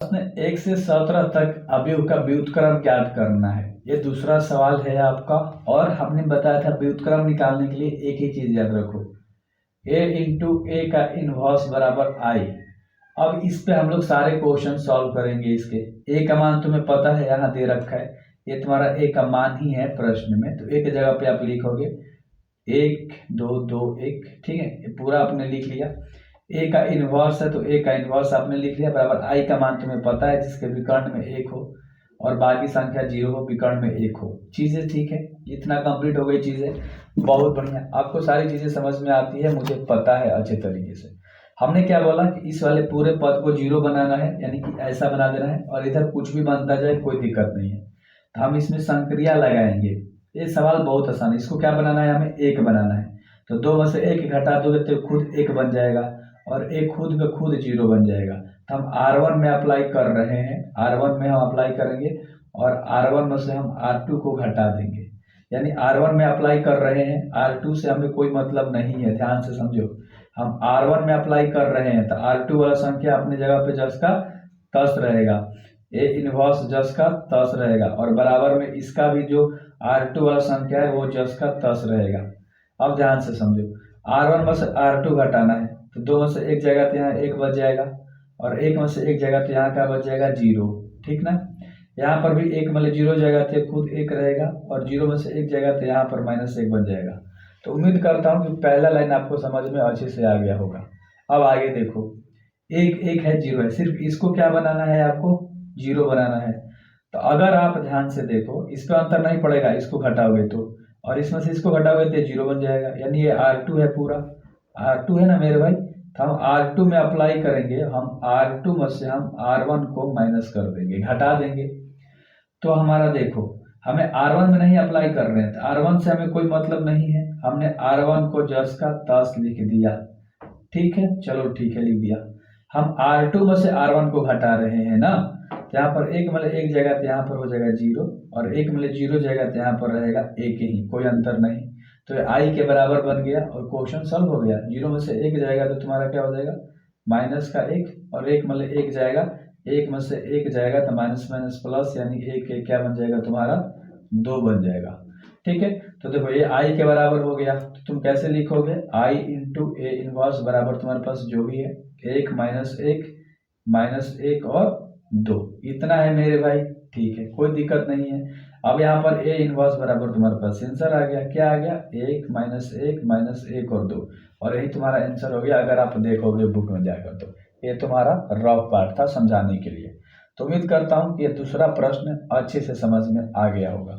प्रश्न 1 से 17 तक अवयव का व्युत्क्रम ज्ञात करना है। ये दूसरा सवाल है आपका। और हमने बताया था व्युत्क्रम निकालने के लिए एक ही चीज याद रखो, a इंटू ए का इनवर्स बराबर आई। अब इस पे हम लोग सारे क्वेश्चन सॉल्व करेंगे। इसके ए का मान तुम्हें पता है, यहाँ दे रखा है, ये तुम्हारा ए का मान ही है प्रश्न में। तो एक जगह पे आप लिखोगे 1 2 2 1, ठीक है, ये पूरा आपने लिख लिया। ए का इनवर्स है तो ए का इनवर्स आपने लिख लिया बराबर आई का मान तुम्हें पता है, जिसके विकर्ण में 1 हो और बाकी संख्या 0 हो, विकर्ण में 1 हो। चीजें ठीक है, इतना कंप्लीट हो गई चीजें, बहुत बढ़िया। आपको सारी चीजें समझ में आती है, मुझे पता है अच्छे तरीके से। हमने क्या बोला कि इस वाले पूरे पद को 0 बनाना है, यानी कि ऐसा बना देना है, और इधर कुछ भी बनता जाए कोई दिक्कत नहीं है। तो हम इसमें संक्रिया लगाएंगे। ये सवाल बहुत आसान है। इसको क्या बनाना है, हमें 1 बनाना है। तो 2 में से 1 घटा दोगे तो खुद 1 बन जाएगा और 1 खुद का खुद 0 बन जाएगा। तो हम R1 में अप्लाई कर रहे हैं, R1 में हम अप्लाई करेंगे और R1 में से हम R2 को घटा देंगे। यानी R1 में अप्लाई कर रहे हैं, R2 से हमें कोई मतलब नहीं है, ध्यान से समझो। हम R1 में अप्लाई कर रहे हैं तो R2 वाला संख्या अपनी जगह पे जस का तस रहेगा, ए इनवर्स जस का तस रहेगा, और बराबर में इसका भी जो R2 वाला संख्या है वो जस का तस रहेगा। अब ध्यान से समझो, R1 में से R2 घटाना है तो 2 में से 1 जगह तो यहाँ 1 बच जाएगा और 1 में से 1 जगह तो यहाँ क्या बच जाएगा, 0, ठीक ना। यहाँ पर भी 1 में 0 जगह थे खुद 1 रहेगा और 0 में से 1 जगह तो यहाँ पर -1 बन जाएगा। तो उम्मीद करता हूँ कि पहला लाइन आपको समझ में अच्छे से आ गया होगा। अब आगे देखो, 1 1 है, 0 है, सिर्फ इसको क्या बनाना है, आपको 0 बनाना है। तो अगर आप ध्यान से देखो, इस पर अंतर नहीं पड़ेगा, इसको घटाओगे तो, और इसमें से इसको घटाओगे तो 0 बन जाएगा। यानी ये R2 है, पूरा R2 है ना मेरे भाई। तो हम R2 में अप्लाई करेंगे, हम R2 में से हम R1 को माइनस कर देंगे, घटा देंगे। तो हमारा देखो, हमें R1 में नहीं अप्लाई कर रहे हैं, तो R1 से हमें कोई मतलब नहीं है, हमने R1 को जस का तस लिख दिया, ठीक है, चलो ठीक है, लिख दिया। हम R2 में से R1 को घटा रहे हैं ना, तो यहाँ पर 1 मतलब 1 जगह तो यहाँ पर हो जाएगा 0 और 1 मतलब 0 जगह तो यहाँ पर रहेगा 1 ही, कोई अंतर नहीं। तो ये आई के बराबर बन गया और क्वेश्चन सॉल्व हो गया। 0 में से 1 जाएगा तो तुम्हारा क्या हो जाएगा, -1, और 1 मतलब 1 जाएगा, 1 में से 1 जाएगा तो माइनस माइनस प्लस, यानी 1 क्या बन जाएगा तुम्हारा, 2 बन जाएगा, ठीक है। तो देखो ये आई के बराबर हो गया, तो तुम कैसे लिखोगे, आई इंटू ए इनवर्स बराबर तुम्हारे पास जो भी है 1 -1 और 2, इतना है मेरे भाई, ठीक है, कोई दिक्कत नहीं है। अब यहाँ पर ए इनवर्स बराबर तुम्हारे पास आंसर आ गया, क्या आ गया, 1 -1 और 2, और यही तुम्हारा आंसर हो गया। अगर आप देखोगे बुक में जाकर तो ये तुम्हारा रफ पार्ट था समझाने के लिए। तो उम्मीद करता हूँ कि ये दूसरा प्रश्न अच्छे से समझ में आ गया होगा।